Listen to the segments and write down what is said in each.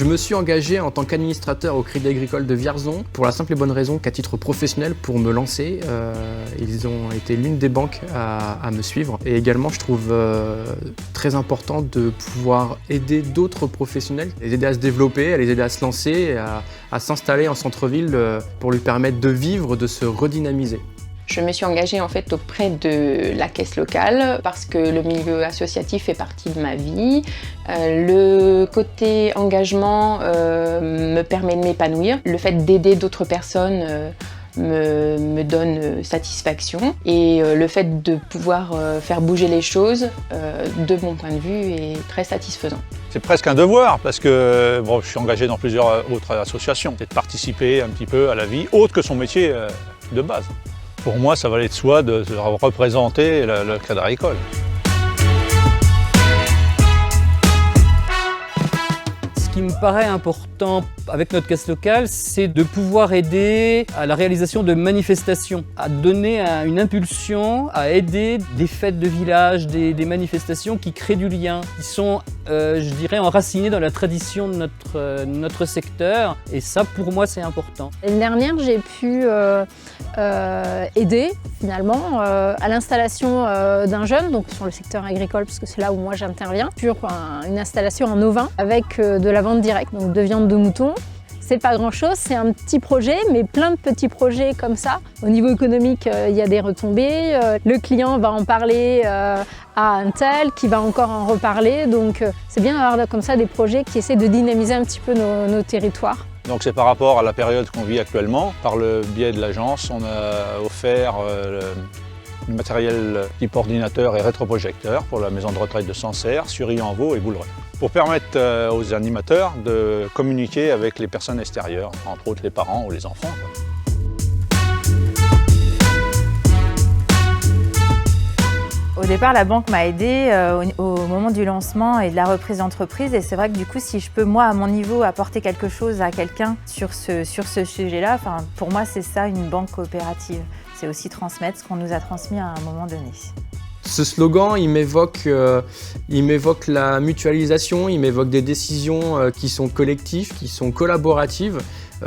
me suis engagé en tant qu'administrateur au Crédit Agricole de Vierzon pour la simple et bonne raison qu'à titre professionnel, pour me lancer, ils ont été l'une des banques à me suivre. Et également, je trouve très important de pouvoir aider d'autres professionnels, les aider à se développer, à les aider à se lancer, à s'installer en centre-ville pour lui permettre de vivre, de se redynamiser. Je me suis engagée en fait auprès de la caisse locale parce que le milieu associatif fait partie de ma vie. Le côté engagement me permet de m'épanouir. Le fait d'aider d'autres personnes me donne satisfaction. Et le fait de pouvoir faire bouger les choses, de mon point de vue, est très satisfaisant. C'est presque un devoir parce que bon, je suis engagé dans plusieurs autres associations. C'est de participer un petit peu à la vie autre que son métier de base. Pour moi, ça valait de soi de représenter le Crédit Agricole. Ce qui me paraît important avec notre caisse locale, c'est de pouvoir aider à la réalisation de manifestations, à donner une impulsion, à aider des fêtes de village, des manifestations qui créent du lien, qui sont, je dirais, enracinées dans la tradition de notre secteur. Et ça, pour moi, c'est important. L'année dernière, j'ai pu aider, finalement, à l'installation d'un jeune, donc sur le secteur agricole, parce que c'est là où moi j'interviens, sur une installation en ovin avec de la vente directe, donc de viande de mouton. C'est pas grand-chose, c'est un petit projet, mais plein de petits projets comme ça. Au niveau économique, il y a des retombées. Le client va en parler à un tel, qui va encore en reparler. Donc c'est bien d'avoir comme ça des projets qui essaient de dynamiser un petit peu nos territoires. Donc c'est par rapport à la période qu'on vit actuellement. Par le biais de l'agence, on a offert du matériel type ordinateur et rétroprojecteur pour la maison de retraite de Sancerre, Sury-en-Vaux et Bouleret, pour permettre aux animateurs de communiquer avec les personnes extérieures, entre autres les parents ou les enfants. Au départ, la banque m'a aidée au moment du lancement et de la reprise d'entreprise. Et c'est vrai que du coup, si je peux, moi, à mon niveau, apporter quelque chose à quelqu'un sur ce sujet-là, pour moi, c'est ça, une banque coopérative. C'est aussi transmettre ce qu'on nous a transmis à un moment donné. Ce slogan, il m'évoque la mutualisation, il m'évoque des décisions qui sont collectives, qui sont collaboratives.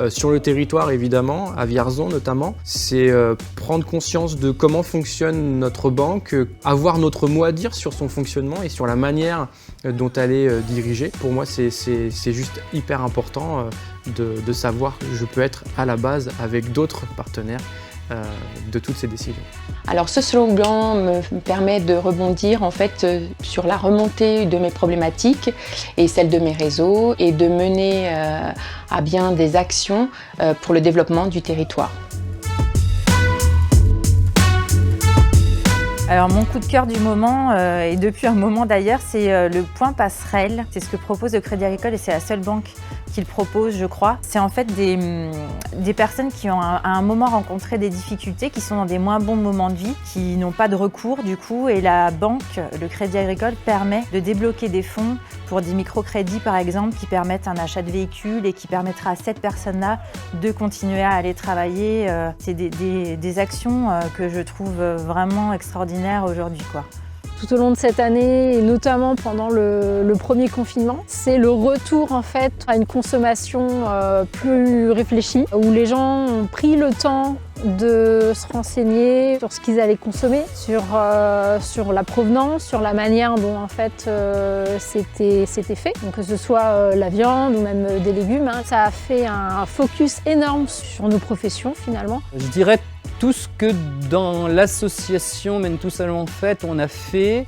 Sur le territoire évidemment, à Vierzon notamment, c'est prendre conscience de comment fonctionne notre banque, avoir notre mot à dire sur son fonctionnement et sur la manière dont elle est dirigée. Pour moi, c'est juste hyper important de savoir que je peux être à la base avec d'autres partenaires de toutes ces décisions. Alors ce slogan me permet de rebondir en fait sur la remontée de mes problématiques et celle de mes réseaux et de mener à bien des actions pour le développement du territoire. Alors mon coup de cœur du moment, et depuis un moment d'ailleurs, c'est le point passerelle. C'est ce que propose le Crédit Agricole et c'est la seule banque qui le propose, je crois. C'est en fait des personnes qui ont à un moment rencontré des difficultés, qui sont dans des moins bons moments de vie, qui n'ont pas de recours du coup, et la banque, le Crédit Agricole, permet de débloquer des fonds pour des microcrédits par exemple, qui permettent un achat de véhicule et qui permettra à cette personne-là de continuer à aller travailler. C'est des actions que je trouve vraiment extraordinaires aujourd'hui, quoi. Tout au long de cette année, et notamment pendant le premier confinement, c'est le retour en fait à une consommation plus réfléchie, où les gens ont pris le temps de se renseigner sur ce qu'ils allaient consommer, sur la provenance, sur la manière dont en fait c'était fait. Donc que ce soit la viande ou même des légumes, ça a fait un focus énorme sur nos professions finalement. Je dirais tout ce que dans l'association Mène tous Allons Fête, on a fait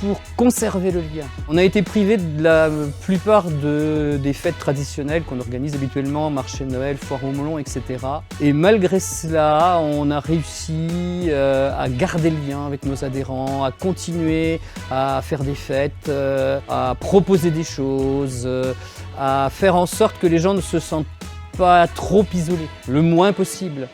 pour conserver le lien. On a été privé de la plupart des fêtes traditionnelles qu'on organise habituellement, marché de Noël, foire au melon, etc. Et malgré cela, on a réussi à garder le lien avec nos adhérents, à continuer à faire des fêtes, à proposer des choses, à faire en sorte que les gens ne se sentent pas trop isolés, le moins possible.